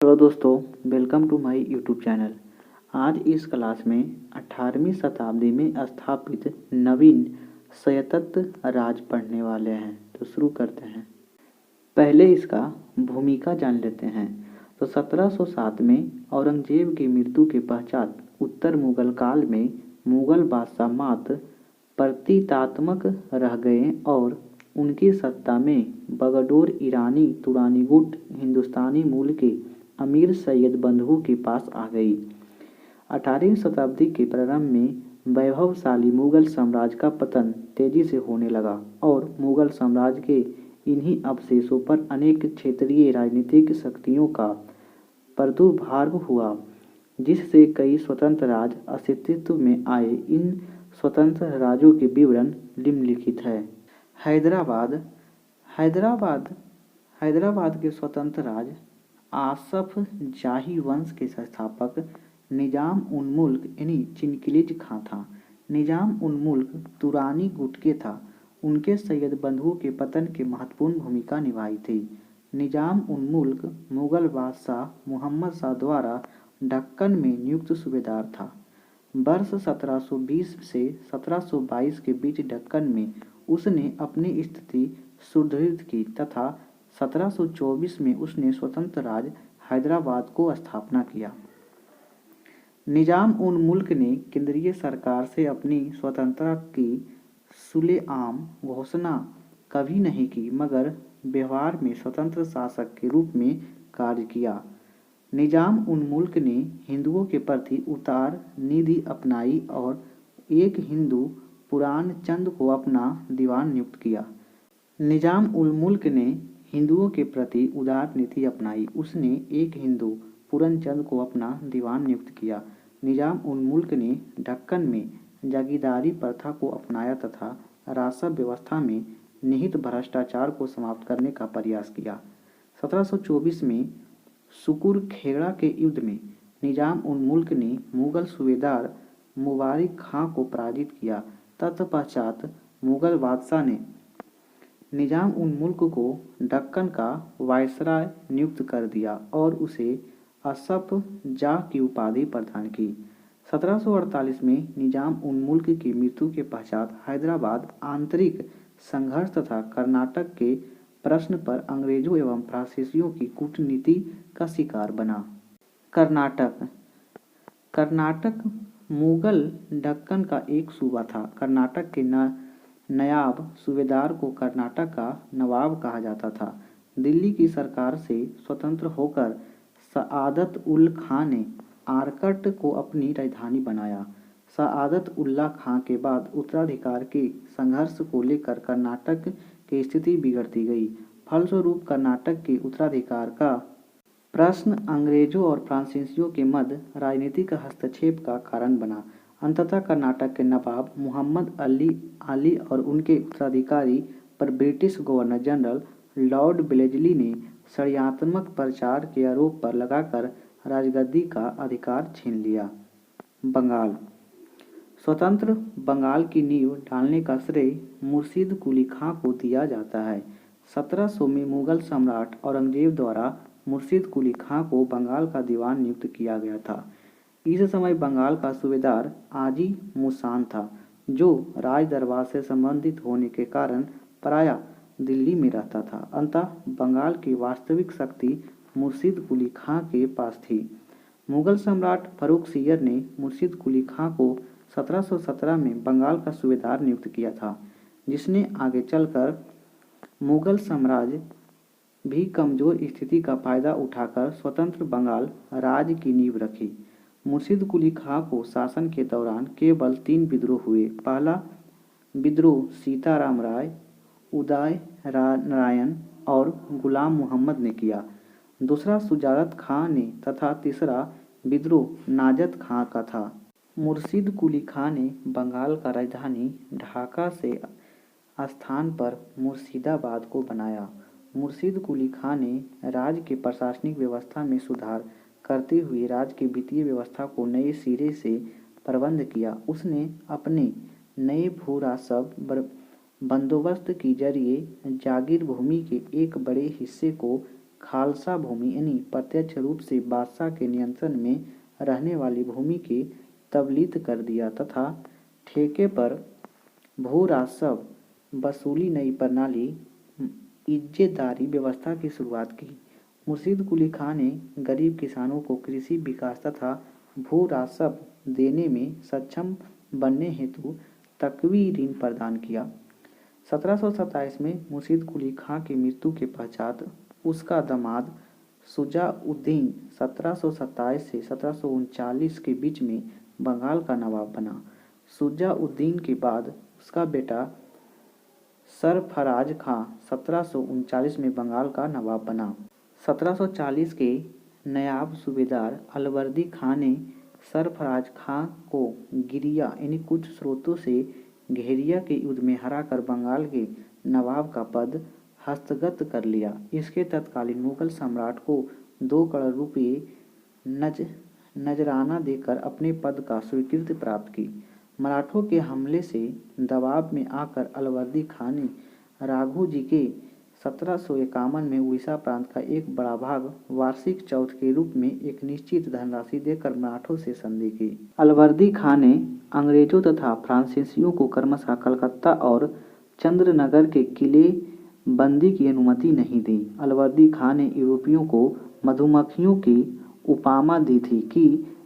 Hello दोस्तों, welcome to my YouTube channel. आज इस क्लास में 18वीं शताब्दी में स्थापित नवीन स्वायत्त राज्य पढ़ने वाले हैं। तो शुरू करते हैं। पहले इसका भूमिका जान लेते हैं। तो 1707 में औरंगजेब की मृत्यु के पश्चात उत्तर मुगल काल में मुगल बादशाह मात्र प्रतीकात्मक रह गए और उनकी सत्ता में बगडोर ईरानी तुरानी गुट हिंदुस्तानी मूल के अमीर सैयद बंधुओं के पास आ गई। 18वीं शताब्दी के प्रारंभ में वैभवशाली मुगल साम्राज्य का पतन तेजी से होने लगा और मुगल साम्राज्य के इन्हीं अवशेषों पर अनेक क्षेत्रीय राजनीतिक शक्तियों का प्रादुर्भाव हुआ, जिससे कई स्वतंत्र राज्य अस्तित्व में आए। इन स्वतंत्र राज्यों के विवरण निम्नलिखित है। हैदराबाद हैदराबाद हैदराबाद के स्वतंत्र राज्य आसफ जाही वंश के संस्थापक निजाम उल मुल्क यानी चिनकिलिज खां था। निजाम उल मुल्क तुरानी गुट के था। उनके सैयद बंधुओं के पतन के महत्वपूर्ण भूमिका निभाई थी। निजाम उल मुल्क मुगल बादशाह मुहम्मद शाह द्वारा दक्कन में नियुक्त सूबेदार था। वर्ष 1720 से 1722 के बीच दक्कन में उसने अपनी स्थिति सुदृढ़ की तथा 1724 में उसने स्वतंत्र राज्य हैदराबाद को स्थापना किया। निजाम उल मुल्क ने केंद्रीय सरकार से अपनी स्वतंत्रता की खुलेआम घोषणा कभी नहीं की, मगर व्यवहार में स्वतंत्र शासक के रूप में कार्य किया। निजाम उल मुल्क ने हिंदुओं के प्रति उदार नीति अपनाई और एक हिंदू पुराण चंद को अपना दीवान नियुक्त किया। निजाम उल मुल्क ने हिंदुओं के प्रति उदार नीति अपनाई। उसने एक हिंदू पूरनचंद को अपना दीवान नियुक्त किया। निजाम उल मुल्क ने दक्कन में जागीरदारी प्रथा को अपनाया तथा राजस्व व्यवस्था में निहित भ्रष्टाचार को समाप्त करने का प्रयास किया। 1724 में सुकुरखेड़ा के युद्ध में निजाम उल मुल्क ने मुगल सूबेदार मुबारिक खां को पराजित किया। तत्पश्चात मुगल बादशाह ने निजाम उल मुल्क को दक्कन का वायसराय नियुक्त कर दिया और उसे असफ जाह की उपाधि प्रदान की। 1748 में निजाम उल मुल्क की मृत्यु के पश्चात हैदराबाद आंतरिक संघर्ष तथा कर्नाटक के प्रश्न पर अंग्रेजों एवं फ्रांसीसियों की कूटनीति का शिकार बना। कर्नाटक मुगल दक्कन का एक सूबा था। कर्नाटक के नायाब सूबेदार को कर्नाटक का नवाब कहा जाता था। दिल्ली की सरकार से स्वतंत्र होकर सआदत उल खां ने आरकट को अपनी राजधानी बनाया। सआदत उल्ला खां के बाद उत्तराधिकार के संघर्ष को लेकर कर्नाटक की स्थिति बिगड़ती गई। फलस्वरूप कर्नाटक के उत्तराधिकार का प्रश्न अंग्रेजों और फ्रांसीसियों के मध्य राजनीतिक हस्तक्षेप का कारण बना। अंततः कर्नाटक के नवाब मुहम्मद अली और उनके उत्तराधिकारी पर British governor general Lord Wellesley ने षड्यंत्रात्मक प्रचार के आरोप पर लगाकर राजगद्दी का अधिकार छीन लिया। बंगाल स्वतंत्र बंगाल की नींव डालने का श्रेय मुर्शीद कुली खां को दिया जाता है। 1700 में मुगल सम्राट औरंगजेब द्वारा मुर्शीद कुली खां को बंगाल का दीवान नियुक्त किया गया था। इस समय बंगाल का सूबेदार आजी मुसान था, जो राज दरबार से संबंधित होने के कारण प्रायः दिल्ली में रहता था। अंततः बंगाल की वास्तविक शक्ति मुर्शीद कुली खां के पास थी। मुगल सम्राट फर्रुखसियर ने मुर्शीद कुली खां को 1717 में बंगाल का सूबेदार नियुक्त किया था, जिसने आगे चलकर मुगल साम्राज्य भी कमजोर स्थिति का फायदा उठाकर स्वतंत्र बंगाल राज्य की नींव रखी। मुर्शीद कुली खां को शासन के दौरान केवल 3 विद्रोह हुए। पहला विद्रोह सीताराम राय, उदय नारायण और गुलाम मोहम्मद ने किया। दूसरा सुजारत खां ने तथा तीसरा विद्रोह नाजत खां का था। मुर्शीद कुली खां ने बंगाल का राजधानी ढाका से स्थान पर मुर्शिदाबाद को बनाया। मुर्शीद कुली खां ने राज्य के प्रशासनिक व्यवस्था में सुधार करते हुए राज्य की वित्तीय व्यवस्था को नए सिरे से प्रबंध किया। उसने अपने नए भू राजस्व बंदोबस्त के जरिए जागीर भूमि के एक बड़े हिस्से को खालसा भूमि यानी प्रत्यक्ष रूप से बादशाह के नियंत्रण में रहने वाली भूमि की तबलीत कर दिया तथा ठेके पर भू राजस्व वसूली नई प्रणाली इज्जेदारी व्यवस्था की शुरुआत की। मुर्शीद कुली खां ने गरीब किसानों को कृषि विकास तथा भू राजस्व देने में सक्षम बनने हेतु तकवी ऋण प्रदान किया। 1727 में मुर्शीद कुली खां की मृत्यु के पश्चात उसका दामाद शुजा-उद-दीन 1727 से 1739 के बीच में बंगाल का नवाब बना। शुजा-उद-दीन के बाद उसका बेटा सरफराज खां 1739 में बंगाल का नवाब बना। 1740 के नायब सूबेदार अलवर्दी खां ने सरफराज खां को गिरिया यानी कुछ स्रोतों से घेरिया के युद्ध में हराकर बंगाल के नवाब का पद हस्तगत कर लिया। इसके तत्कालीन मुगल सम्राट को 2 करोड़ रुपये नजराना देकर अपने पद का स्वीकृति प्राप्त की। मराठों के हमले से दबाव में आकर अलवर्दी खां ने राघोजी के 1751 में उड़ीसा प्रांत का एक बड़ा भाग वार्षिक चौथ के रूप में एक निश्चित धनराशि देकर मराठों से संधि की। अलवर्दी खां ने अंग्रेजों तथा फ्रांसीसियों को क्रमशः कलकत्ता और चंद्रनगर के किले बंदी की अनुमति नहीं दी। अलवर्दी खां ने यूरोपियों को मधुमक्खियों की उपमा दी थी कि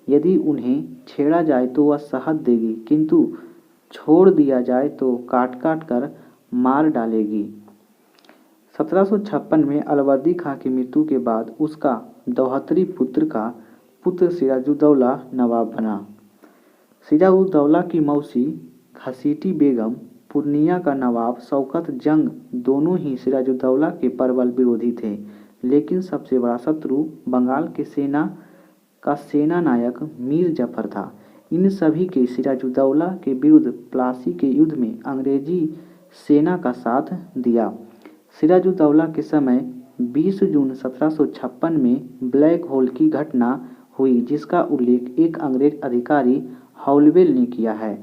यदि उन्हें छेड़ा जाए तो वह शहद देगी, किंतु छोड़ दिया जाए तो काट काट कर मार डालेगी। 1756 में अलवर्दी खां की मृत्यु के बाद उसका दोहतरी पुत्र का पुत्र सिराजुद्दौला नवाब बना। सिराजुद्दौला की मौसी घसीटी बेगम, पूर्णिया का नवाब शौकत जंग दोनों ही सिराजुद्दौला के प्रबल विरोधी थे, लेकिन सबसे बड़ा शत्रु बंगाल के सेना नायक मीर जाफर था। इन सभी के सिराजुद्दौला के विरुद्ध प्लासी के युद्ध में अंग्रेजी सेना का साथ दिया। सिराजुद्दौला के समय 20 जून 1756 में ब्लैक होल की घटना हुई, जिसका उल्लेख एक अंग्रेज अधिकारी हॉलवेल ने किया है।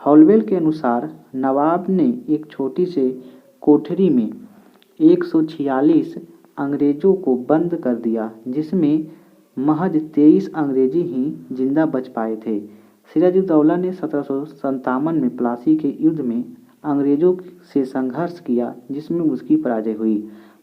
हॉलवेल के अनुसार नवाब ने एक छोटी से कोठरी में 146 अंग्रेजों को बंद कर दिया, जिसमें महज 23 अंग्रेजी ही जिंदा बच पाए थे। सिराजुद्दौला ने 1757 में प्लासी के युद्ध में अंग्रेजों से संघर्ष किया, जिसमें उसकी पराजय हुई।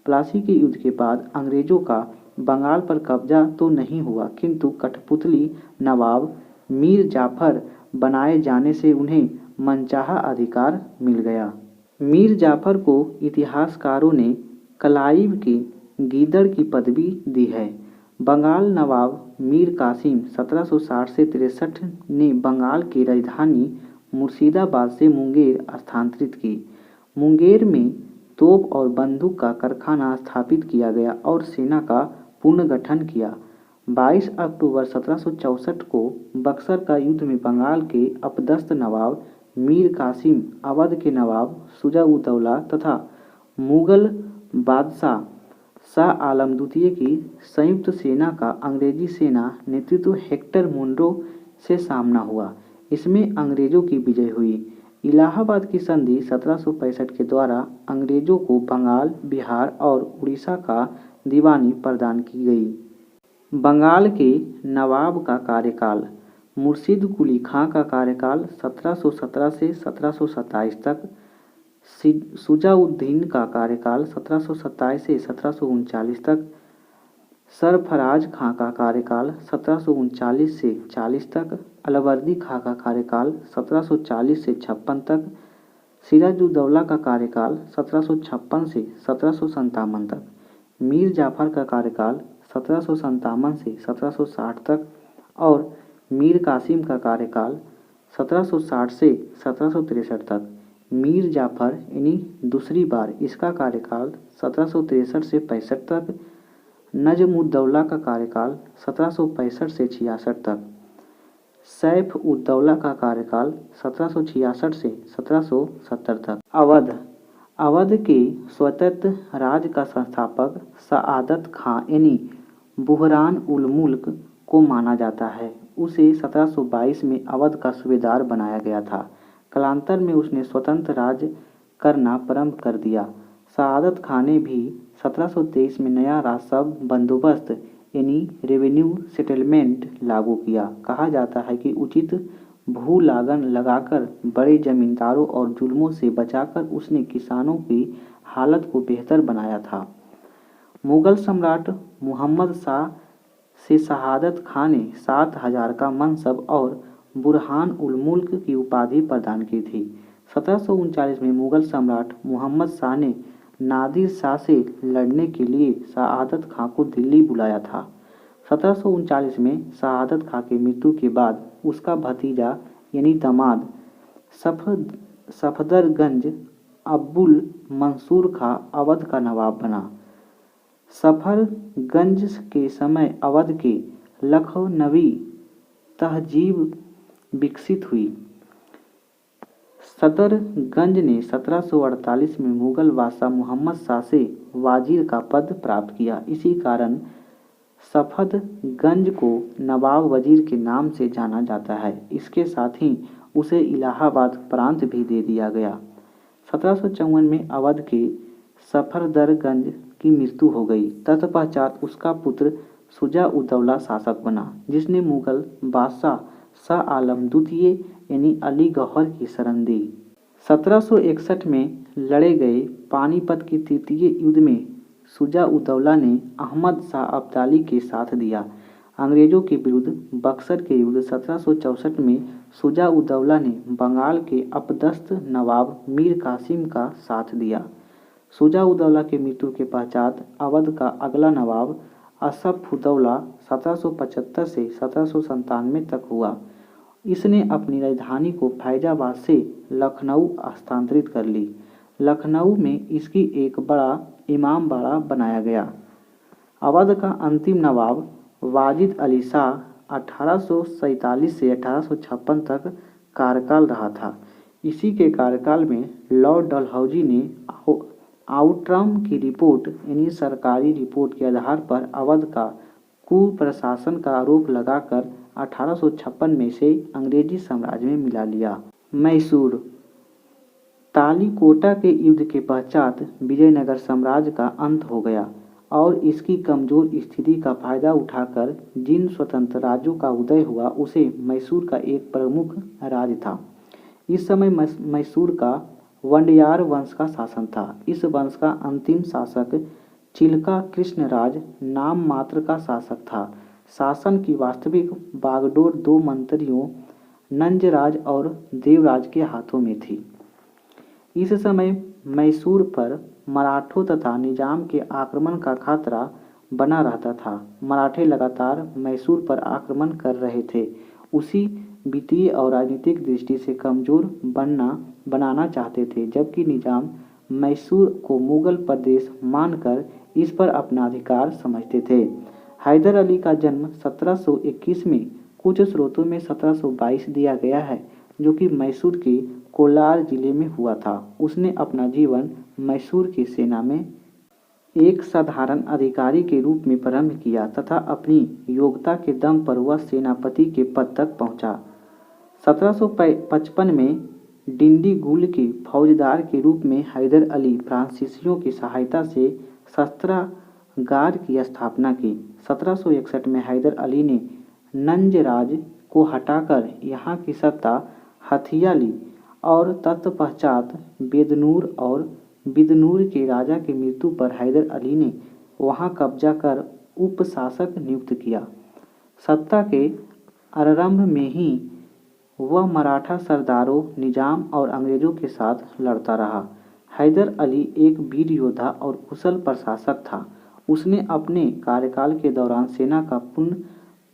प्लासी के युद्ध के बाद अंग्रेजों का बंगाल पर कब्जा तो नहीं हुआ, किंतु कठपुतली नवाब मीर जाफर बनाए जाने से उन्हें मनचाहा अधिकार मिल गया। मीर जाफर को इतिहासकारों ने क्लाइव के गीदड़ की पदवी दी है। बंगाल नवाब मीर कासिम 1760 से 63 ने बंगाल की राजधानी मुर्शिदाबाद से मुंगेर स्थानांतरित की। मुंगेर में तोप और बंदूक का कारखाना स्थापित किया गया और सेना का पुनर्गठन किया। 22 अक्टूबर 1764 को बक्सर का युद्ध में बंगाल के अपदस्थ नवाब मीर कासिम, अवध के नवाब शुजा-उद-दौला तथा मुगल बादशाह शाह आलम द्वितीय की संयुक्त सेना का अंग्रेजी सेना नेतृत्व हेक्टर मुनरो से सामना हुआ। इसमें अंग्रेजों की विजय हुई। इलाहाबाद की संधि 1765 के द्वारा अंग्रेजों को बंगाल, बिहार और उड़ीसा का दीवानी प्रदान की गई। बंगाल के नवाब का कार्यकाल। मुर्शीद कुली खां का कार्यकाल 1717 से 1727 तक, शुजा-उद-दीन का कार्यकाल 1727 से 1739 तक, सरफराज खां का कार्यकाल 1739 से 40 तक, अलवर्दी खां का कार्यकाल 1740 से 56 तक, सिराजुद्दौला का कार्यकाल 1756 से 1757 तक, मीर जाफर का कार्यकाल 1757 से 1760 तक और मीर कासिम का कार्यकाल 1760 से 1763 तक। मीर जाफर यानी दूसरी बार, इसका कार्यकाल 1763 से 65 तक। नजमुद्दौला का कार्यकाल 1765 से 66 तक। सैफ-उद-दौला का कार्यकाल 1766 से 1770 तक। अवध के स्वतंत्र राज्य का संस्थापक सआदत खां यानी बुहरान उल मुल्क को माना जाता है। उसे 1722 में अवध का सूबेदार बनाया गया था। कालांतर में उसने स्वतंत्र राज्य करना प्रारंभ कर दिया। सआदत खां ने भी 1723 में नया राजस्व बंदोबस्त यानी रेवेन्यू सेटलमेंट लागू किया। कहा जाता है कि उचित भू लागन लगाकर बड़े जमींदारों और जुल्मों से बचाकर उसने किसानों की हालत को बेहतर बनाया था। मुगल सम्राट मुहम्मद शाह से शहादत खां ने 7000 का मनसब और बुरहान उल मुल्क की उपाधि प्रदान की थी। 1739 में मुगल सम्राट मुहम्मद शाह ने नादिर शाह से लड़ने के लिए शहादत खां को दिल्ली बुलाया था। 1739 में शहादत खां की मृत्यु के बाद उसका भतीजा यानी दामाद सफदरगंज अब्दुल मंसूर खां अवध का नवाब बना। सफदरगंज के समय अवध के लखनवी तहजीब विकसित हुई। सफदरगंज ने 1748 में मुगल बादशाह मुहम्मद शाह से वाजिर का पद प्राप्त किया। इसी कारण सफदरगंज को नवाब वजीर के नाम से जाना जाता है। इसके साथ ही उसे इलाहाबाद प्रांत भी दे दिया गया। 1754 में अवध के सफदरगंज की मृत्यु हो गई। तत्पश्चात उसका पुत्र शुजा-उद-दौला शासक बना, जिसने मुगल बादशाह शाह आलम द्वितीय यानी अली गौहर की शरण दी। 1761 में लड़े गए पानीपत के तृतीय युद्ध में शुजा-उद-दौला ने अहमद शाह अब्दाली के साथ दिया। अंग्रेजों के विरुद्ध बक्सर के युद्ध 1764 में शुजा-उद-दौला ने बंगाल के अपदस्थ नवाब मीर कासिम का साथ दिया। शुजा-उद-दौला की मृत्यु के पश्चात अवध का अगला नवाब असफ-उद-दौला 1775 से 1797 तक हुआ। इसने अपनी राजधानी को फैजाबाद से लखनऊ स्थानांतरित कर ली। लखनऊ में इसकी एक बड़ा इमामबाड़ा बनाया गया। अवध का अंतिम नवाब वाजिद अली शाह 1847 से 1856 तक कार्यकाल रहा था। इसी के कार्यकाल में लॉर्ड डलहौजी ने आउट्रम की रिपोर्ट यानी सरकारी रिपोर्ट के आधार पर अवध का कुप्रशासन का आरोप लगाकर 1856 में से अंग्रेजी साम्राज्य में मिला लिया। मैसूर तालीकोटा के युद्ध के पश्चात विजयनगर साम्राज्य का अंत हो गया और इसकी कमजोर स्थिति का फायदा उठाकर जिन स्वतंत्र राज्यों का उदय हुआ उसे मैसूर का एक प्रमुख राज्य था। इस समय मैसूर का वंडयार वंश का शासन था। इस वंश का अंतिम शासक चिल्का कृष्णराज नाम मात्र का शासक था। शासन की वास्तविक बागडोर दो मंत्रियों नंजराज और देवराज के हाथों में थी। इस समय मैसूर पर मराठों तथा निजाम के आक्रमण का खतरा बना रहता था। मराठे लगातार मैसूर पर आक्रमण कर रहे थे। उसी वित्तीय और राजनीतिक दृष्टि से कमजोर बनाना चाहते थे, जबकि निजाम मैसूर को मुगल प्रदेश मानकर इस पर अपना अधिकार समझते थे। हैदर अली का जन्म 1721 में, कुछ स्रोतों में 1722 दिया गया है, जो कि मैसूर के कोलार जिले में हुआ था। उसने अपना जीवन मैसूर की सेना में एक साधारण अधिकारी के रूप में प्रारंभ किया तथा अपनी योग्यता के दम पर वह सेनापति के पद तक पहुंचा। 1755 में डिंडीगुल के फौजदार के रूप में हैदर अली फ्रांसीसियों की सहायता से शस्त्रागार की स्थापना की। 1761 में हैदर अली ने नंजराज को हटाकर यहाँ की सत्ता हथिया ली और तत्पश्चात बेदनूर और बिदनूर के राजा की मृत्यु पर हैदर अली ने वहाँ कब्जा कर उपशासक नियुक्त किया। सत्ता के आरंभ में ही वह मराठा सरदारों, निजाम और अंग्रेजों के साथ लड़ता रहा। हैदर अली एक वीर योद्धा और कुशल प्रशासक था। उसने अपने कार्यकाल के दौरान सेना का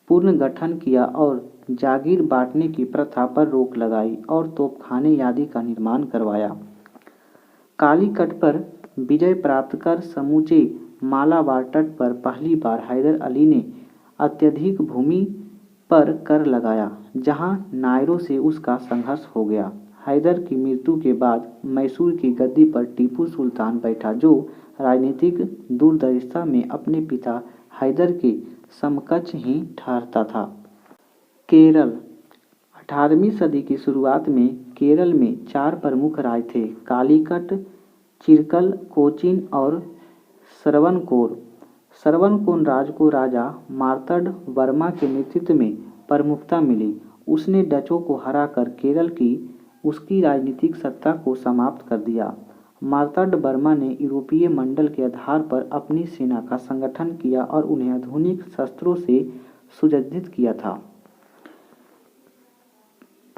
पुनर्गठन किया और जागीर बांटने की प्रथा पर रोक लगाई और तोपखाने आदि का निर्माण करवाया। कालीकट पर विजय प्राप्त कर समूचे मालाबार तट पर पहली बार हैदर अली ने अत्यधिक भूमि पर कर लगाया, जहां नायरों से उसका संघर्ष हो गया। हैदर की मृत्यु के बाद मैसूर की गद्दी पर टीपू सुल्तान बैठा, जो राजनीतिक दूरदर्शिता में अपने पिता हैदर के समकक्ष ही ठहरता था। केरल 18वीं सदी की शुरुआत में केरल में 4 प्रमुख राज थे: कालीकट, चिरकल, कोचीन और श्रवणकोर। श्रवणकोर राज को राजा मार्तंड वर्मा के नेतृत्व में प्रमुखता मिली। उसने डचों को हराकर केरल की उसकी राजनीतिक सत्ता को समाप्त कर दिया। मार्तंड वर्मा ने यूरोपीय मॉडल के आधार पर अपनी सेना का संगठन किया और उन्हें आधुनिक शस्त्रों से सुसज्जित किया था,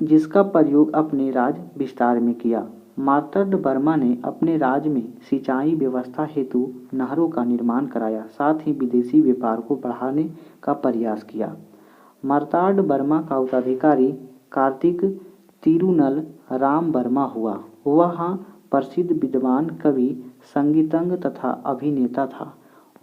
जिसका प्रयोग अपने राज विस्तार में किया। मार्तंड वर्मा ने अपने राज्य में सिंचाई व्यवस्था हेतु नहरों का निर्माण कराया, साथ ही विदेशी व्यापार को बढ़ाने का प्रयास किया। मार्तांड वर्मा का उत्तराधिकारी कार्तिक तिरुनल राम वर्मा हुआ। वह प्रसिद्ध विद्वान, कवि, संगीतज्ञ तथा अभिनेता था।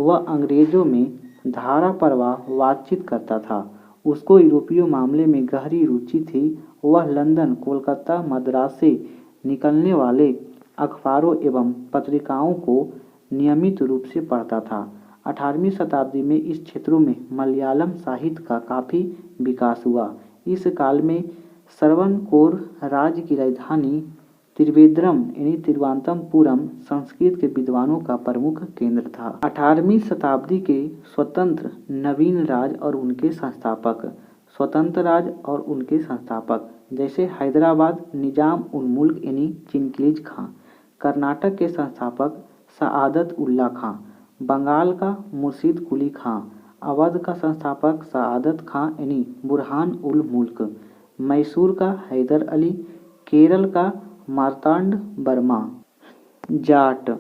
वह अंग्रेजों में धारा प्रवाह बातचीत करता था। उसको यूरोपीय मामले में गहरी रुचि थी। वह लंदन, कोलकाता, मद्रास से निकलने वाले अखबारों एवं पत्रिकाओं को नियमित रूप से पढ़ता था। 18वीं शताब्दी में इस क्षेत्रों में मलयालम साहित्य का काफ़ी विकास हुआ। इस काल में श्रवणकोर राज्य की राजधानी त्रिवेंद्रम यानी तिरुवनंतपुरम संस्कृत के विद्वानों का प्रमुख केंद्र था। 18वीं शताब्दी के स्वतंत्र नवीन राज और उनके संस्थापक। स्वतंत्र राज और उनके संस्थापक जैसे हैदराबाद निजाम उल मुल्क यानी चिंगिज़ खां, कर्नाटक के संस्थापक सआदत उल्ला खां, बंगाल का मुर्शिद कुली खां, अवध का संस्थापक सआदत खां यानी बुरहान उल मुल्क, मैसूर का हैदर अली, केरल का मार्तांड वर्मा। जाट।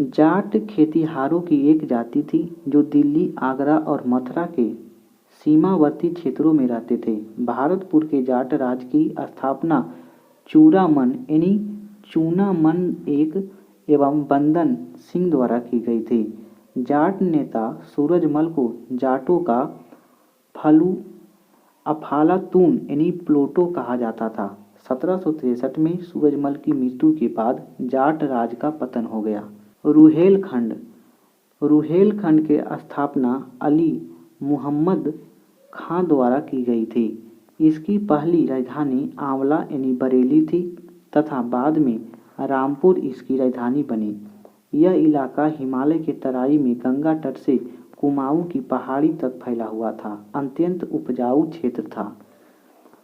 जाट खेतिहारों की एक जाति थी जो दिल्ली, आगरा और मथुरा के सीमावर्ती क्षेत्रों में रहते थे। भारतपुर के जाट राज की स्थापना चूड़ामन यानी चूनामन एक एवं बंदन सिंह द्वारा की गई थी। जाट नेता सूरजमल को जाटों का अफलातून यानी प्लूटो कहा जाता था। 1763 में सूरजमल की मृत्यु के बाद जाट राज का पतन हो गया। रुहेलखंड। रुहेलखंड की स्थापना अली मुहम्मद खां द्वारा की गई थी। इसकी पहली राजधानी आंवला यानी बरेली थी तथा बाद में रामपुर इसकी राजधानी बनी। यह इलाका हिमालय के तराई में गंगा तट से कुमाऊं की पहाड़ी तक फैला हुआ था। अत्यंत उपजाऊ क्षेत्र था।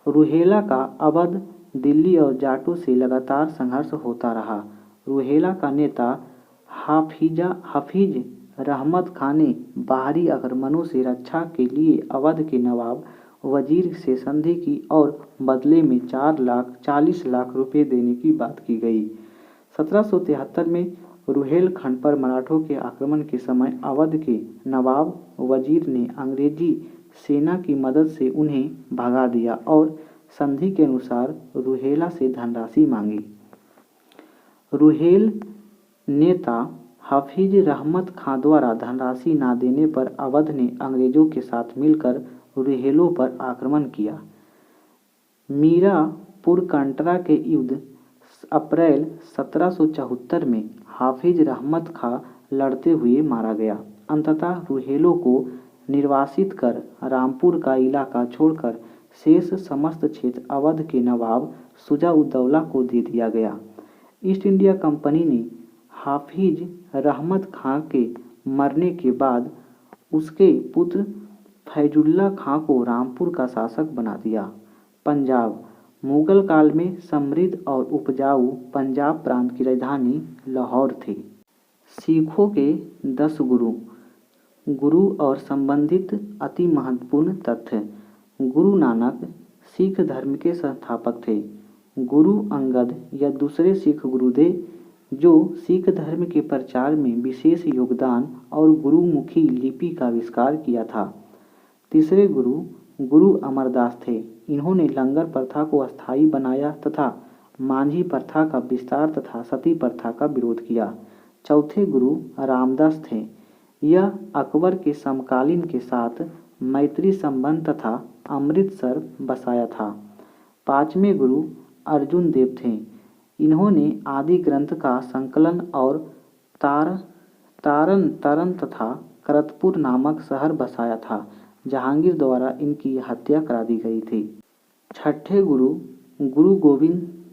रुहेला का अवध, दिल्ली और जाटों से लगातार संघर्ष होता रहा। रुहेला का नेता हाफिज रहमत खां ने बाहरी आक्रमणों से रक्षा के लिए अवध के नवाब वजीर से संधि की और बदले में 40 लाख रुपए देने की बात की गई। 1773 में रुहेलखंड पर मराठों के आक्रमण के समय अवध के नवाब वजीर ने अंग्रेजी सेना की मदद से उन्हें भगा दिया और संधि के अनुसार रुहेला से धनराशि मांगी। रुहेल नेता हाफिज रहमत खां द्वारा धनराशि न देने पर अवध ने अंग्रेजों के साथ मिलकर रुहेलों पर आक्रमण किया। मीरापुर कंटरा के युद्ध अप्रैल 1774 में हाफिज रहमत खां लड़ते हुए मारा गया। अंततः रुहेलों को निर्वासित कर रामपुर का इलाका छोड़कर शेष समस्त क्षेत्र अवध के नवाब शुजा-उद-दौला को दे दिया गया। ईस्ट इंडिया कंपनी ने हाफिज रहमत खां के मरने के बाद उसके पुत्र फैजुल्ला खां को रामपुर का शासक बना दिया। पंजाब। मुगल काल में समृद्ध और उपजाऊ पंजाब प्रांत की राजधानी लाहौर थी। सिखों के 10 गुरु और संबंधित अति महत्वपूर्ण तथ्य। गुरु नानक सिख धर्म के संस्थापक थे। गुरु अंगद या दूसरे सिख गुरुदेव जो सिख धर्म के प्रचार में विशेष योगदान और गुरुमुखी लिपि का आविष्कार किया था। तीसरे गुरु अमरदास थे। इन्होंने लंगर प्रथा को अस्थायी बनाया तथा मांझी प्रथा का विस्तार तथा सती प्रथा का विरोध किया। चौथे गुरु रामदास थे। यह अकबर के समकालीन के साथ मैत्री संबंध तथा अमृतसर बसाया था। पांचवें गुरु अर्जुन देव थे। इन्होंने आदि ग्रंथ का संकलन और तरन तथा करतपुर नामक शहर बसाया था। जहांगीर द्वारा इनकी हत्या करा दी गई थी। छठे गुरु गोविंद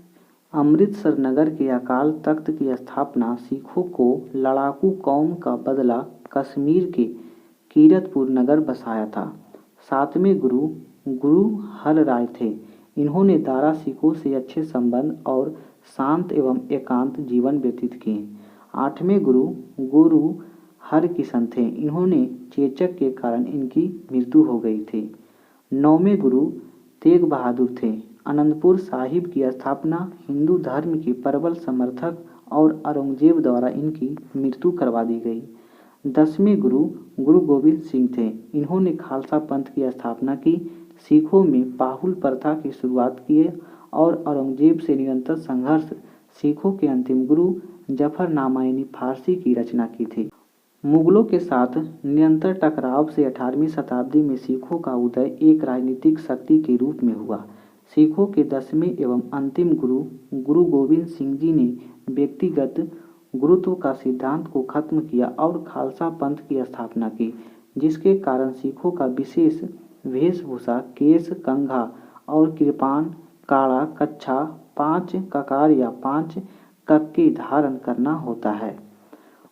अमृतसर नगर के अकाल तख्त की स्थापना सिखों को लड़ाकू कौम का बदला कश्मीर के कीरतपुर नगर बसाया था। 7वें गुरु गुरु हर राय थे। इन्होंने दारा सिखों से अच्छे संबंध और शांत एवं एकांत जीवन व्यतीत किए। 8वें गुरु गुरु हर किशन थे। इन्होंने चेचक के कारण इनकी मृत्यु हो गई थी। 9वें गुरु तेग बहादुर थे। आनंदपुर साहिब की स्थापना हिंदू धर्म के प्रबल समर्थक और औरंगजेब द्वारा इनकी मृत्यु करवा दी गई। 10वें गुरु गुरु गोविंद सिंह थे। इन्होंने खालसा पंथ की स्थापना की, सिखों में पाहुल प्रथा की शुरुआत किए और औरंगजेब से निरंतर संघर्ष सिखों के अंतिम गुरु जफरनामा यानी फारसी की रचना की थी। मुगलों के साथ निरंतर टकराव से 18वीं शताब्दी में सिखों का उदय एक राजनीतिक शक्ति के रूप में हुआ। सिखों के 10वें एवं अंतिम गुरु गुरु गोविंद सिंह जी ने व्यक्तिगत गुरुत्व का सिद्धांत को खत्म किया और खालसा पंथ की स्थापना की, जिसके कारण सिखों का विशेष वेशभूषा केश, कंघा और कृपाण, काड़ा, कच्छा, 5 ककार या 5 कक्के धारण करना होता है।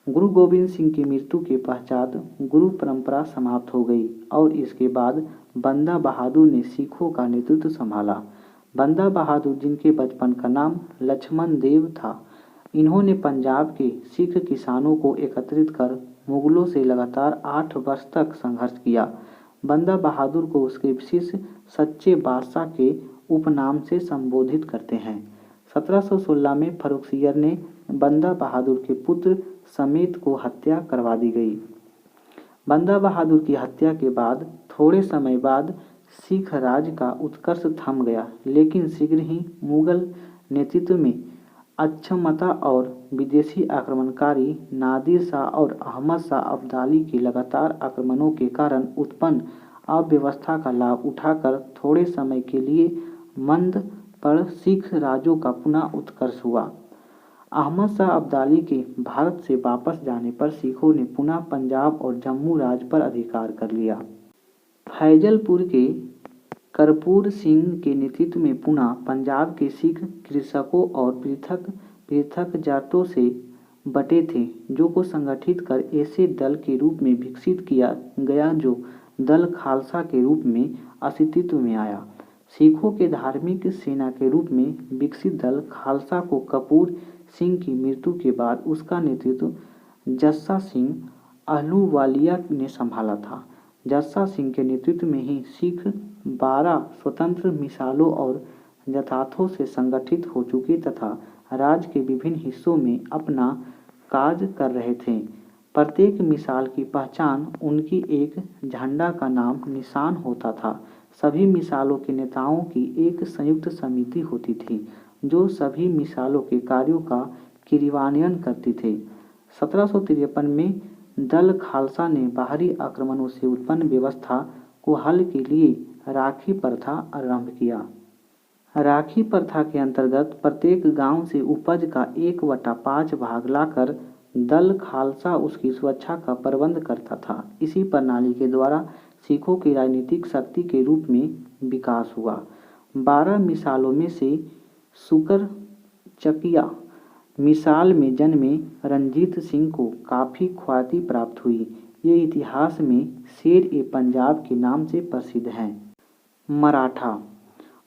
गुरु गोविंद सिंह की मृत्यु के पश्चात गुरु परंपरा समाप्त हो गई और इसके बाद बंदा बहादुर ने सिखों का नेतृत्व संभाला। बंदा बहादुर, जिनके बचपन का नाम लक्ष्मण देव था, इन्होंने पंजाब के सिख किसानों को एकत्रित कर मुगलों से लगातार 8 वर्ष तक संघर्ष किया। बंदा बहादुर को उसके शिष्य सच्चे बादशाह के उपनाम से संबोधित करते हैं। 1716 में फर्रुखसियर ने बंदा बहादुर के पुत्र समेत को हत्या करवा दी गई। बंदा बहादुर की हत्या के बाद थोड़े समय बाद सिख राज का उत्कर्ष थम गया, लेकिन शीघ्र ही मुगल नेतृत्व में अक्षमता और विदेशी आक्रमणकारी नादिर शाह और अहमद शाह अब्दाली के लगातार आक्रमणों के कारण उत्पन्न अव्यवस्था का लाभ उठाकर थोड़े समय के लिए मंद पर सिख राज्यों का पुनः उत्कर्ष हुआ। अहमद शाह अब्दाली के भारत से वापस जाने पर सिखों ने पुनः पंजाब और जम्मू राज्य पर अधिकार कर लिया। फैजलपुर के कर्पूर सिंह के नेतृत्व में पुनः पंजाब के सिख कृषकों और पृथक पृथक जातों से बटे थे, जो को संगठित कर ऐसे दल के रूप में विकसित किया गया जो दल खालसा के रूप में अस्तित्व में आया। सिखों के धार्मिक सेना के रूप में विकसित दल खालसा को कपूर सिंह की मृत्यु के बाद उसका नेतृत्व जस्सा सिंह अहलूवालिया ने संभाला था। जस्सा सिंह के नेतृत्व में ही सिख 12 स्वतंत्र मिसालों और जथाथों से संगठित हो चुके तथा राज्य के विभिन्न हिस्सों में अपना कार्य कर रहे थे। प्रत्येक मिसाल की पहचान उनकी एक झंडा का नाम निशान होता था। सभी मिसालों के नेताओं की एक संयुक्त समिति होती थी, जो सभी मिसालों के कार्यों का क्रियान्वयन करती थी। 1753 में दल खालसा ने बाहरी आक्रमणों से उत्पन्न व्यवस्था को हल के लिए राखी प्रथा आरंभ किया। राखी प्रथा के अंतर्गत प्रत्येक गांव से उपज का 1/5 भाग लाकर दल खालसा उसकी सुरक्षा का प्रबंध करता था। इसी प्रणाली के द्वारा सिखों की राजनीतिक शक्ति के रूप में विकास हुआ। 12 मिसालों में से सुकर चकिया मिसाल में जन्मे रंजीत सिंह को काफ़ी ख्याति प्राप्त हुई। ये इतिहास में शेर-ए-पंजाब के नाम से प्रसिद्ध हैं। मराठा।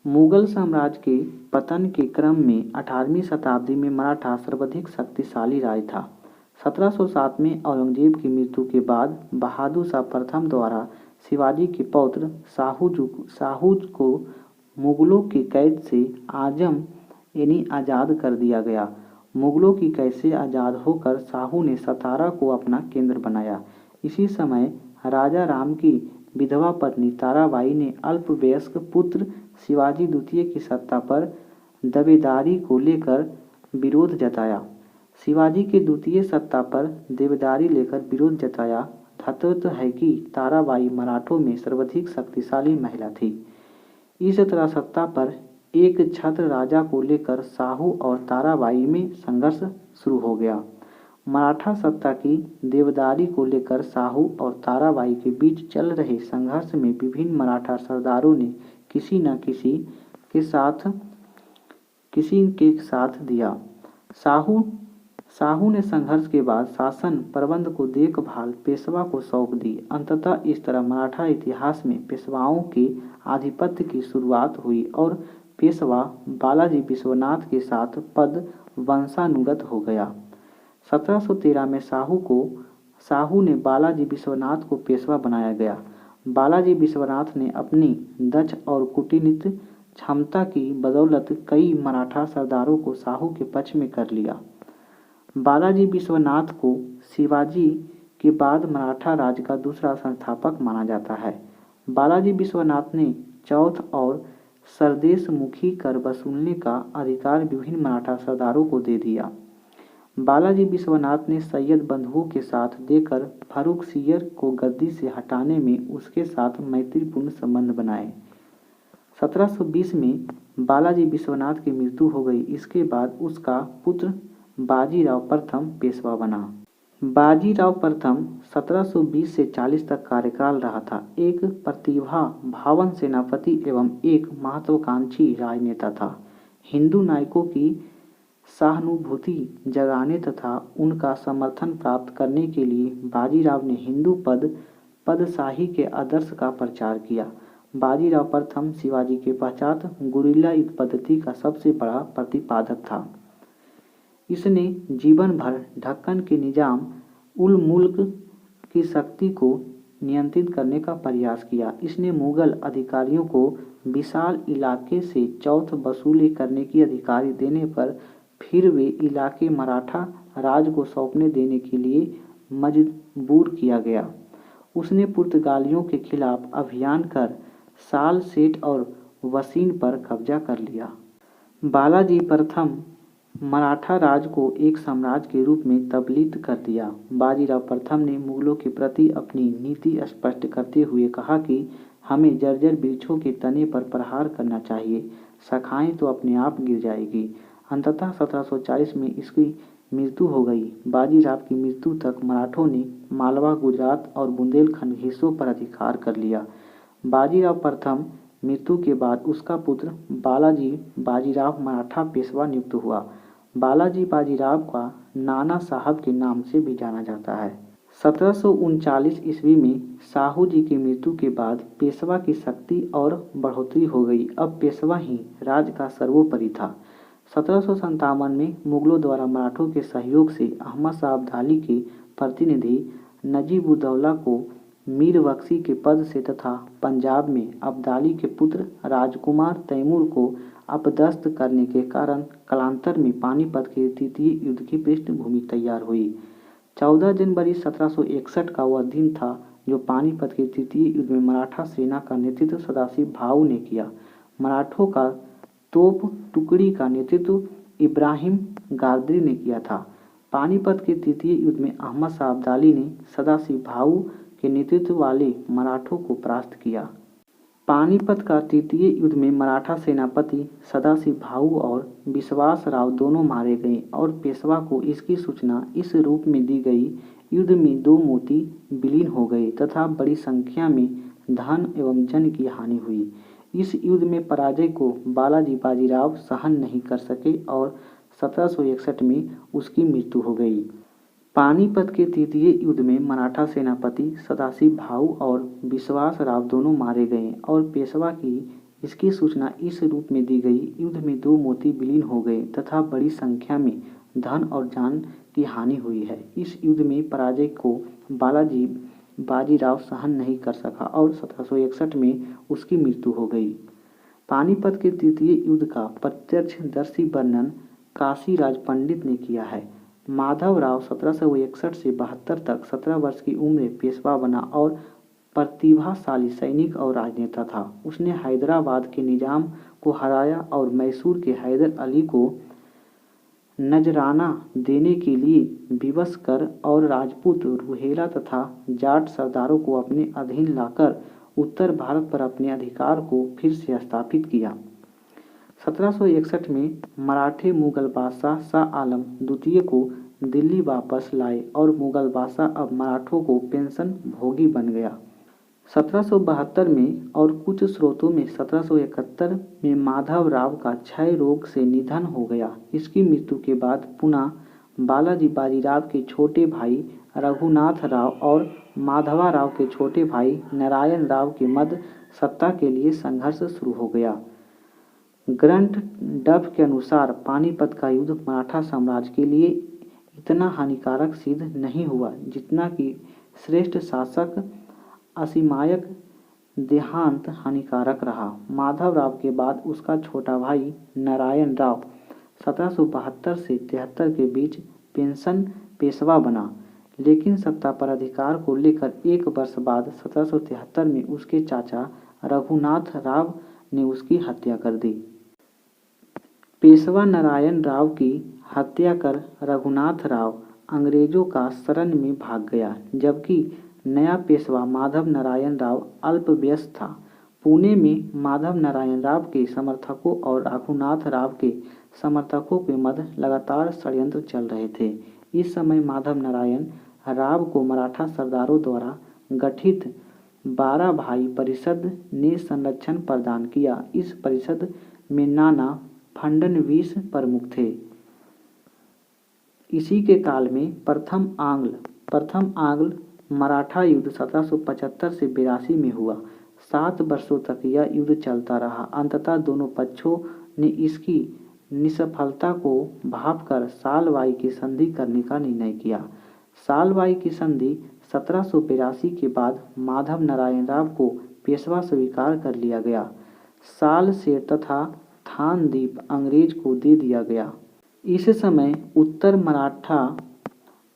मुगल साम्राज्य के पतन के क्रम में 18वीं शताब्दी में मराठा सर्वाधिक शक्तिशाली राज्य था। 1707 में औरंगजेब की मृत्यु के बाद बहादुर शाह प्रथम द्वारा शिवाजी के पौत्र शाहू को मुगलों की कैद से आजम यानी आज़ाद कर दिया गया। मुगलों की कैद से आज़ाद होकर शाहू ने सतारा को अपना केंद्र बनाया। इसी समय राजा राम की विधवा पत्नी ताराबाई ने अल्पवयस्क पुत्र शिवाजी द्वितीय की सत्ता पर दावेदारी को लेकर विरोध जताया। शिवाजी के द्वितीय सत्ता पर दावेदारी लेकर विरोध जताया तात्पर्य है कि ताराबाई मराठों में सर्वाधिक शक्तिशाली महिला थी। इस तरह सत्ता पर एक छत्र राजा को लेकर शाहू और ताराबाई में संघर्ष शुरू हो गया। मराठा सत्ता की देवदारी को लेकर शाहू और ताराबाई के बीच चल रहे संघर्ष में विभिन्न मराठा सरदारों ने किसी न किसी के साथ किसी के साथ दिया। साहू ने संघर्ष के बाद शासन प्रबंध को देखभाल पेशवा को सौंप दी। अंततः इस तरह मराठा इतिहास में पेशवाओं के आधिपत्य की शुरुआत हुई और पेशवा बालाजी विश्वनाथ के साथ पद वंशानुगत हो गया। 1713 में साहू ने बालाजी विश्वनाथ को पेशवा बनाया गया। बालाजी विश्वनाथ ने अपनी दक्ष और कूटनीतिक क्षमता की बदौलत कई मराठा सरदारों को साहू के पक्ष में कर लिया। बालाजी विश्वनाथ को शिवाजी के बाद मराठा राज का दूसरा संस्थापक माना जाता है। बालाजी विश्वनाथ ने चौथ और सरदेशमुखी कर वसूलने का अधिकार विभिन्न मराठा सरदारों को दे दिया। बालाजी विश्वनाथ ने सैयद बंधुओं के साथ देकर फर्रुखसियर को गद्दी से हटाने में उसके साथ मैत्रीपूर्ण संबंध बनाए। 1720 में बालाजी विश्वनाथ की मृत्यु हो गई। इसके बाद उसका पुत्र बाजीराव प्रथम पेशवा बना। बाजीराव प्रथम 1720 से 40 तक कार्यकाल रहा था। एक प्रतिभावान सेनापति एवं एक महत्वाकांक्षी राजनेता था। हिंदू नायकों की सहानुभूति जगाने तथा उनका समर्थन प्राप्त करने के लिए बाजीराव ने हिंदू पदशाही के आदर्श का प्रचार किया। बाजीराव प्रथम शिवाजी के पश्चात गुरिल्ला युद्ध पद्धति का सबसे बड़ा प्रतिपादक था। इसने जीवन भर दक्कन के निजाम उल मुल्क की शक्ति को नियंत्रित करने का प्रयास किया। इसने मुगल अधिकारियों को विशाल इलाके से चौथ वसूली करने की अधिकारी देने पर फिर वे इलाके मराठा राज को सौंपने देने के लिए मजबूर किया गया। उसने पुर्तगालियों के खिलाफ अभियान कर सालसेट और वसीन पर कब्जा कर लिया। बालाजी प्रथम मराठा राज को एक साम्राज्य के रूप में तब्दील कर दिया। बाजीराव प्रथम ने मुगलों के प्रति अपनी नीति स्पष्ट करते हुए कहा कि हमें जर्जर वृक्षों के तने पर प्रहार करना चाहिए, शाखाएं तो अपने आप गिर जाएगी। अंततः 1740 में इसकी मृत्यु हो गई। बाजीराव की मृत्यु तक मराठों ने मालवा, गुजरात और बुंदेलखंड हिस्सों पर अधिकार कर लिया। बाजीराव प्रथम मृत्यु के बाद उसका पुत्र बालाजी बाजीराव मराठा पेशवा नियुक्त हुआ। बालाजी बाजीराव का नाना साहब के नाम से भी जाना जाता है। 1739 ईस्वी में साहू जी की मृत्यु के बाद पेशवा की शक्ति और बढ़ोतरी हो गई। अब पेशवा ही राज का सर्वोपरि था। 1757 में मुगलों द्वारा मराठों के सहयोग से अहमद शाह अब्दाली के प्रतिनिधि नजीब-उद-दौला को मीर बख्शी के पद से तथा पंजाब में अब्दाली के पुत्र राजकुमार तैमूर को अपदस्थ करने के कारण कालांतर में पानीपत के तृतीय युद्ध की पृष्ठभूमि तैयार हुई। 14 जनवरी 1761 का वह दिन था जो पानीपत के तृतीय युद्ध में मराठा सेना का नेतृत्व सदाशिव भाऊ ने किया। मराठों का तोप टुकड़ी का नेतृत्व इब्राहिम गादरी ने किया था। पानीपत के तृतीय युद्ध में अहमद शाह अब्दाली ने सदाशिव भाऊ के नेतृत्व वाले मराठों को परास्त किया। पानीपत का तृतीय युद्ध में मराठा सेनापति सदाशिव भाऊ और विश्वास राव दोनों मारे गए और पेशवा को इसकी सूचना इस रूप में दी गई। युद्ध में 2 मोती विलीन हो गए तथा बड़ी संख्या में धन एवं जन की हानि हुई। इस युद्ध में पराजय को बालाजी बाजीराव सहन नहीं कर सके और 1761 में उसकी मृत्यु हो गई। पानीपत के तृतीय युद्ध में मराठा सेनापति सदाशिव भाऊ और विश्वास राव दोनों मारे गए और पेशवा की इसकी सूचना इस रूप में दी गई। युद्ध में 2 मोती विलीन हो गए तथा बड़ी संख्या में धन और जान की हानि हुई है। इस युद्ध में पराजय को बालाजी बाजीराव सहन नहीं कर सका और 1761 में उसकी मृत्यु हो गई। पानीपत के तृतीय युद्ध का प्रत्यक्षदर्शी वर्णन काशीराज पंडित ने किया है। माधवराव 1761 से 72 तक 17 वर्ष की उम्र में पेशवा बना और प्रतिभाशाली सैनिक और राजनेता था। उसने हैदराबाद के निजाम को हराया और मैसूर के हैदर अली को नजराना देने के लिए विवश कर और राजपूत, रुहेला तथा जाट सरदारों को अपने अधीन लाकर उत्तर भारत पर अपने अधिकार को फिर से स्थापित किया। 1761 में मराठे मुगल बादशाह शाह आलम द्वितीय को दिल्ली वापस लाए और मुगल बादशाह अब मराठों को पेंशन भोगी बन गया। 1772 में और कुछ स्रोतों में 1771 में माधव राव का क्षय रोग से निधन हो गया। इसकी मृत्यु के बाद पुनः बालाजी बाजीराव के छोटे भाई रघुनाथ राव और माधवा राव के छोटे भाई नारायण राव के मध्य सत्ता के लिए संघर्ष शुरू हो गया। ग्रंथ डफ के अनुसार पानीपत का युद्ध मराठा साम्राज्य के लिए इतना हानिकारक सिद्ध नहीं हुआ जितना कि श्रेष्ठ शासक असीमायक देहांत हानिकारक रहा। माधव राव के बाद उसका छोटा भाई नारायण राव 1772 से 73 के बीच पेंशन पेशवा बना, लेकिन सत्ता पर अधिकार को लेकर एक वर्ष बाद 1773 में उसके चाचा रघुनाथ राव ने उसकी हत्या कर दी। पेशवा नारायण राव की हत्या कर रघुनाथ राव अंग्रेजों का शरण में भाग गया, जबकि नया पेशवा माधव नारायण राव अल्पवयस्क था। पुणे में माधव नारायण राव के समर्थकों और रघुनाथ राव के समर्थकों के मध्य लगातार षड्यंत्र चल रहे थे। इस समय माधव नारायण राव को मराठा सरदारों द्वारा गठित 12 भाई परिषद ने संरक्षण प्रदान किया। इस परिषद में नाना फडणवीस प्रमुख थे। इसी के काल में प्रथम आंग्ल मराठा युद्ध 1775 से 82 में हुआ। 7 वर्षों तक यह युद्ध चलता रहा। अंततः दोनों पक्षों ने इसकी निष्फलता को भांपकर सालवाई की संधि करने का निर्णय किया। सालवाई की संधि 1782 के बाद माधव नारायण राव को पेशवा स्वीकार कर लिया गया। साल सेर तथा थान द्वीप अंग्रेज को दे दिया गया। इस समय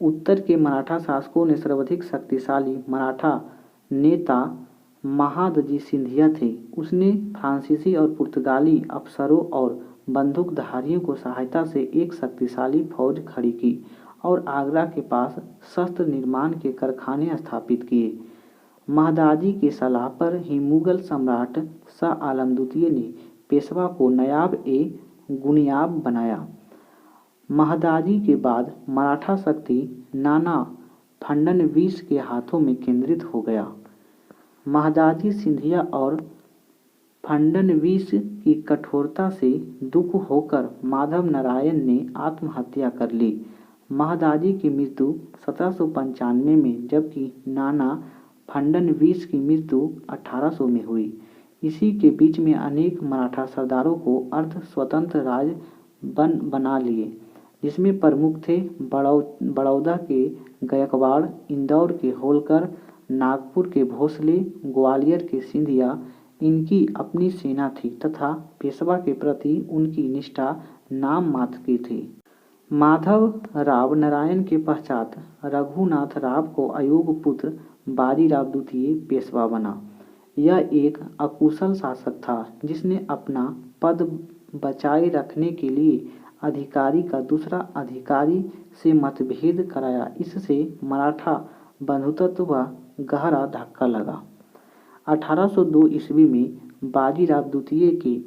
उत्तर के मराठा शासकों ने सर्वाधिक शक्तिशाली मराठा नेता महादजी सिंधिया थे। उसने फ्रांसीसी और पुर्तगाली अफसरों और बंदूकधारियों को सहायता से एक शक्तिशाली फौज खड़ी की और आगरा के पास शस्त्र निर्माण के कारखाने स्थापित किए। महादाजी की सलाह पर ही मुगल सम्राट शाह आलम द्वितीय ने पेशवा को नायाब-ए-गुनियाब बनाया। महादाजी के बाद मराठा शक्ति नाना फडणवीस के हाथों में केंद्रित हो गया। महादाजी सिंधिया और फडणवीस की कठोरता से दुख होकर माधव नारायण ने आत्महत्या कर ली। महादाजी की मृत्यु 1795 में, जबकि नाना फडणवीस की मृत्यु 1800 में हुई। इसी के बीच में अनेक मराठा सरदारों को अर्ध स्वतंत्र राज बना लिए, जिसमें प्रमुख थे बड़ौदा के गायकवाड़, इंदौर के होलकर, नागपुर के भोसले, ग्वालियर के सिंधिया। इनकी अपनी सेना थी तथा पेशवा के प्रति उनकी निष्ठा नाम मात्र की थी। माधव राव नारायण के पश्चात रघुनाथ राव को अयोग्य पुत्र बाजीराव द्वितीय पेशवा बना। यह एक अकुशल शासक था जिसने अपना पद बचाए रखने के लिए अधिकारी का दूसरा अधिकारी से मतभेद कराया। इससे मराठा बंधुत्व व गहरा धक्का लगा। 1802 ईस्वी में बाजीराव द्वितीय के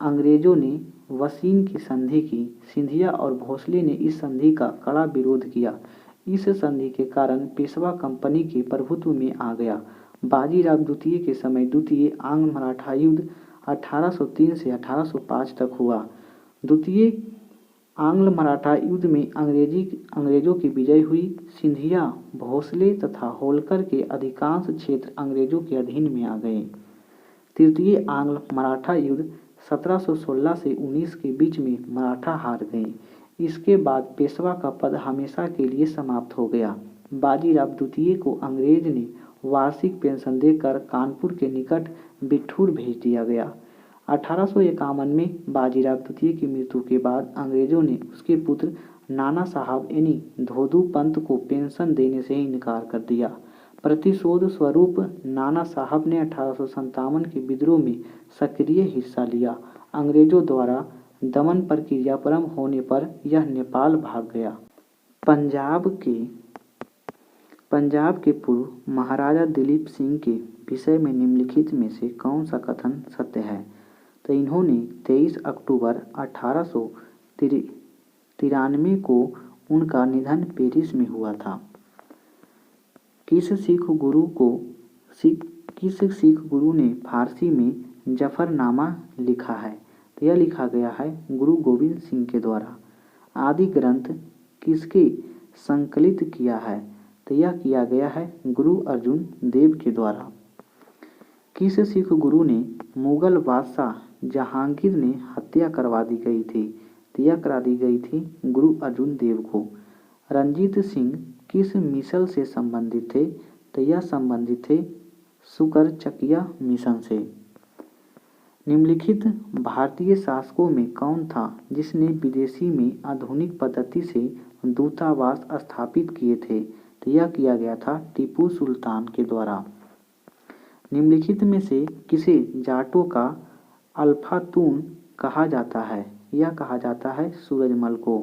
अंग्रेजों ने वसीन की संधि की। सिंधिया और भोसले ने इस संधि का कड़ा विरोध किया। इस संधि के कारण पेशवा कंपनी के प्रभुत्व में आ गया। बाजीराव द्वितीय के समय द्वितीय आंग्ल मराठा युद्ध 1803 से 1805 तक हुआ। द्वितीय आंग्ल मराठा युद्ध में अंग्रेजों की विजय हुई। सिंधिया, भोसले तथा होलकर के अधिकांश क्षेत्र अंग्रेजों के अधीन में आ गए। तृतीय आंग्ल मराठा युद्ध 1716 से 19 के बीच में मराठा हार गए। इसके बाद पेशवा का पद हमेशा के लिए समाप्त हो गया। बाजीराव द्वितीय को अंग्रेज ने वार्षिक पेंशन देकर कानपुर के निकट बिठूर भेज दिया गया। 1851 में बाजीराव द्वितीय की मृत्यु के बाद अंग्रेजों ने उसके पुत्र नाना साहब यानी धोदू पंत को पेंशन देने से इनकार कर दिया। प्रतिशोध स्वरूप नाना साहब ने 1857 के विद्रोह में सक्रिय हिस्सा लिया। अंग्रेजों द्वारा दमन प्रक्रिया प्रारंभ होने पर यह नेपाल भाग गया। पंजाब के पूर्व महाराजा दिलीप सिंह के विषय में निम्नलिखित में से कौन सा कथन सत्य है? तो इन्होंने 23 अक्टूबर 1893 को उनका निधन पेरिस में हुआ था। किस किस सिख गुरु ने फारसी में जफरनामा लिखा है? तो यह लिखा गया है गुरु गोविंद सिंह के द्वारा। आदि ग्रंथ किसके संकलित किया है? तो यह किया गया है गुरु अर्जुन देव के द्वारा। किस सिख गुरु ने मुगल बादशाह जहांगीर ने हत्या करवा दी गई थी? तो यह करा दी गई थी गुरु अर्जुन देव को। रंजीत सिंह किस मिशन से संबंधित थे? तो यह संबंधित थे शुकरचकिया मिशन से। निम्नलिखित भारतीय शासकों में कौन था जिसने विदेशी में आधुनिक पद्धति से दूतावास स्थापित किए थे? तो यह किया गया था टीपू सुल्तान के द्वारा। निम्नलिखित में से किसे जाटों का अल्फातून कहा जाता है? यह कहा जाता है सूरजमल को।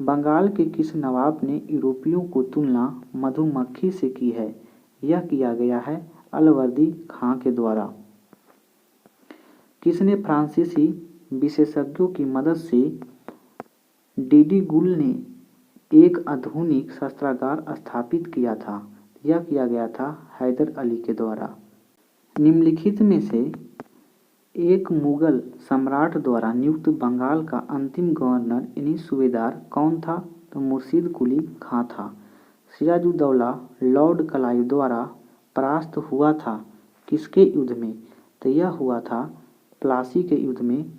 बंगाल के किस नवाब ने यूरोपियों को तुलना मधुमक्खी से की है? यह किया गया है अलवर्दी खां के द्वारा। किसने फ्रांसीसी विशेषज्ञों की मदद से डीडीगुल ने एक आधुनिक शस्त्रागार स्थापित किया था? यह किया गया था हैदर अली के द्वारा। निम्नलिखित में से एक मुगल सम्राट द्वारा नियुक्त बंगाल का अंतिम गवर्नर यानी सूबेदार कौन था? तो मुर्शीद कुली खां था। सिराजुद्दौला लॉर्ड क्लाइव द्वारा परास्त हुआ था किसके युद्ध में? तो यह हुआ था प्लासी के युद्ध में।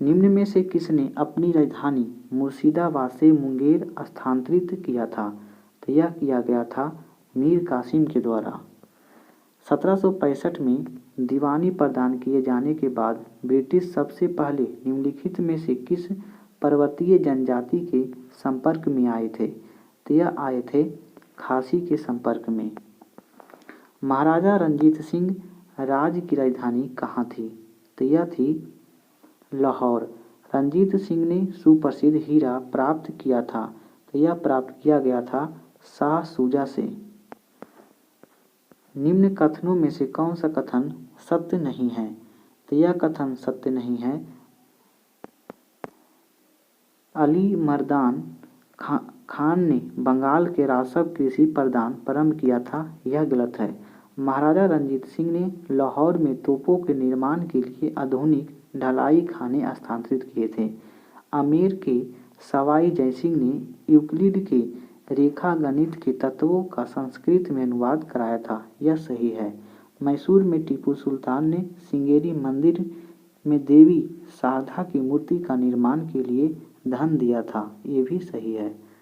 निम्न में से किसने अपनी राजधानी मुर्शिदाबाद से मुंगेर स्थानांतरित किया था? तो यह किया गया था मीर कासिम के द्वारा। 1765 में दीवानी प्रदान किए जाने के बाद ब्रिटिश सबसे पहले निम्नलिखित में से किस पर्वतीय जनजाति के संपर्क में आए थे? तो यह आए थे खासी के संपर्क में। महाराजा रंजीत सिंह राज्य की राजधानी कहाँ थी? तो यह थी लाहौर। रंजीत सिंह ने सुप्रसिद्ध हीरा प्राप्त किया था? तो यह प्राप्त किया गया था शाह शुजा से। निम्न कथनों में से कौन सा कथन सत्य नहीं है? तो यह कथन सत्य नहीं है। अली मर्दान खान ने बंगाल के राजस्व कृषि प्रदान प्रारंभ किया था, यह गलत है। महाराजा रंजीत सिंह ने लाहौर में तोपों के निर्माण के लिए आधुनिक ढलाई खाने स्थानांतरित किए थे। आमेर के सवाई जयसिंह ने यूक्लिड के रेखा गणित के तत्वों का संस्कृत में अनुवाद कराया था, यह सही है। मैसूर में टीपू सुल्तान ने श्रृंगेरी मंदिर में देवी शारदा की मूर्ति का निर्माण के लिए धन दिया था, ये भी सही है।